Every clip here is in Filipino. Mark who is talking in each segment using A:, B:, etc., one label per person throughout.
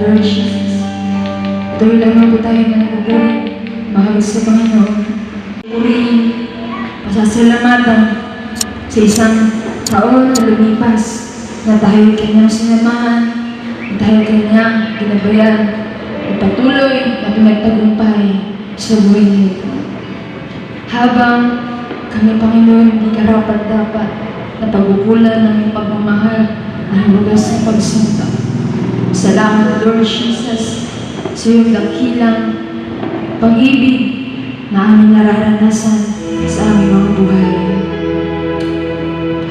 A: Lord Jesus. Ito'y lamang po tayo na nagpupuri, mahal sa Panginoon. Purihin, pasasalamatan sa isang taon na lumipas na tayo kanyang sinamahan, na tayo kanyang ginabayan, at patuloy na pinagtagumpay sa buhay nito. Habang kami, Panginoon, hindi karapat-dapat na pagkukulan ng iyong pagmamahal ng bukas ng pagsinta. Salamat, Lord Jesus, sa iyong dakilang pag-ibig na aming nararanasan sa aming mga buhay.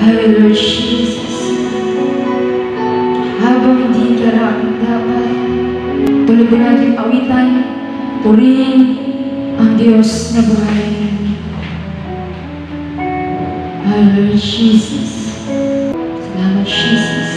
A: Happy Lord Jesus, habang hindi karapat-dapat, tuloy ko natin awitan, purihin ang Diyos na buhay. Happy Lord Jesus, salamat Jesus.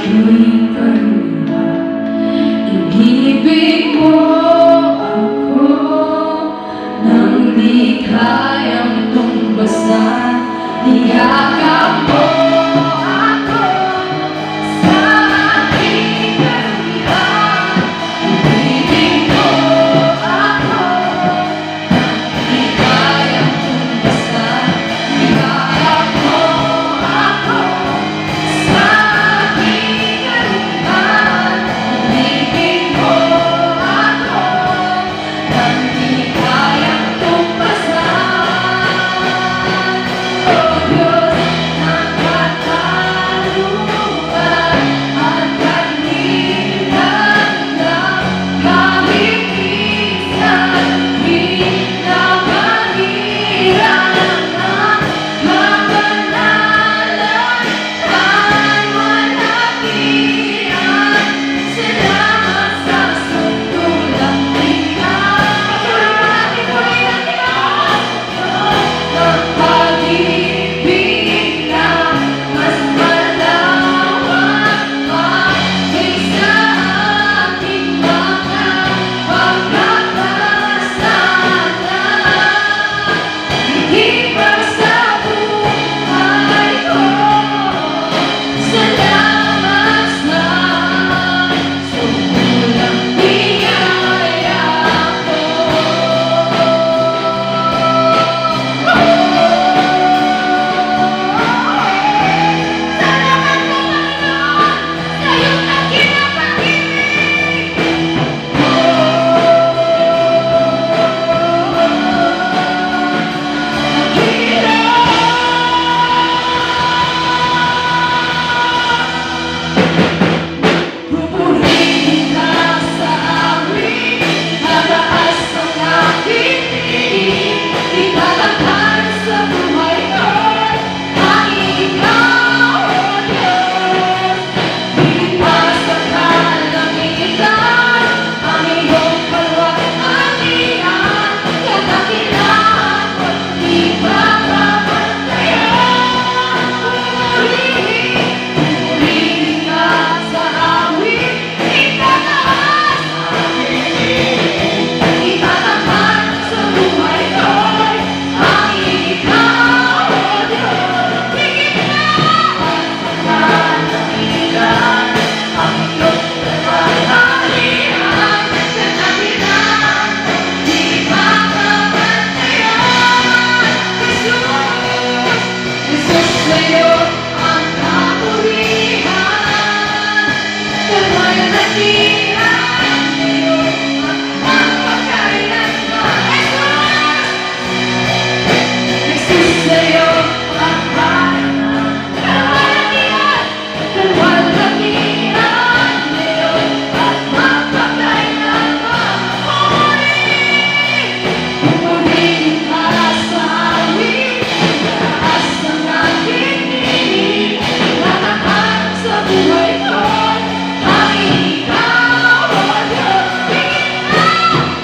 A: tuwing karuha. Inibig mo ako nang di kayang tumbasan. Niyakap mo ako sa aking karuhian. Inibig mo ako di kayang tumbasan. Niyakap mo ako sa aking karuhian. Inibig mo ako nang di kayang tumbasan. Oh Diyos ng kataluan at kanilang kahit minsan pinapahirap ang kabanalan ay walatian. Salamat sa suntulang tingnan. Ng pag-ibig na mas malawak pa kaysa aking mga pagkakasala. Higit pa sa buhay ko, salamat sa suntulang biyaya mo. Salamat Panginoon sa iyong dakilang pag-ibig. Pupurihin ka sa awit, mataas ang aking tingin. Itatangkan sa buhay ko ang ikaw, O Diyos. Higit pa sa kalangitan, ang iyong kalwat-atian. Kadakilaan mo't di mapapantayan. Pupurihin ka sa awit, itataas ang tingin. Itatangkan sa buhay ko ang ikaw, O Diyos. Higit pa sa kalangitan, ang iyong kalwat-atian. Kadakilaan mo't di mapapantayan. Jesus, sa'yo ang kapurihan. Kalwalhatian ang pagkailanman. Jesus, sa'yo ang kalwalhatian. Kalwalhatian ngayon at mapagkailanman. Pupurihin ka sa awit, taas ng aking tingin. Itatangkan sa buhay ko ang ikaw, O Diyos. Higit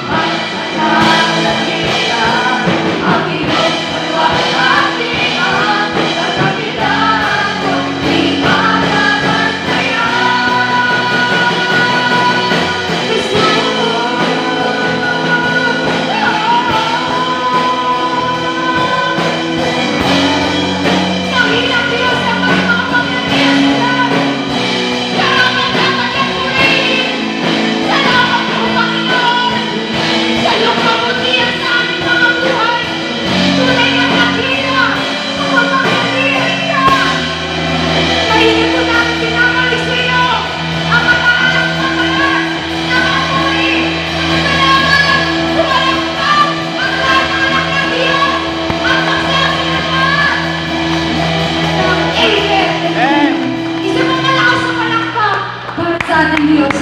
A: pa sa kalangitan, ang iyong kalwalhatian. Kadakilaan mo't di mapapantayan. Dakilang Diyos na may mga pangyayari. Salamat dapat ang purihin. Salamat po, Panginoon, sa iyong kabutihan sa aming mga buhay. Tunay na dakila, makapangyarihan ka. Kainin po namin pinamalik sa iyo ang mataas na balat na amoy. Salamat, walang ka, ang lahat ng anak ng Diyos, ang magsabi naman ng Amen. Isa pong malakas na palakpak para sa ating Diyos.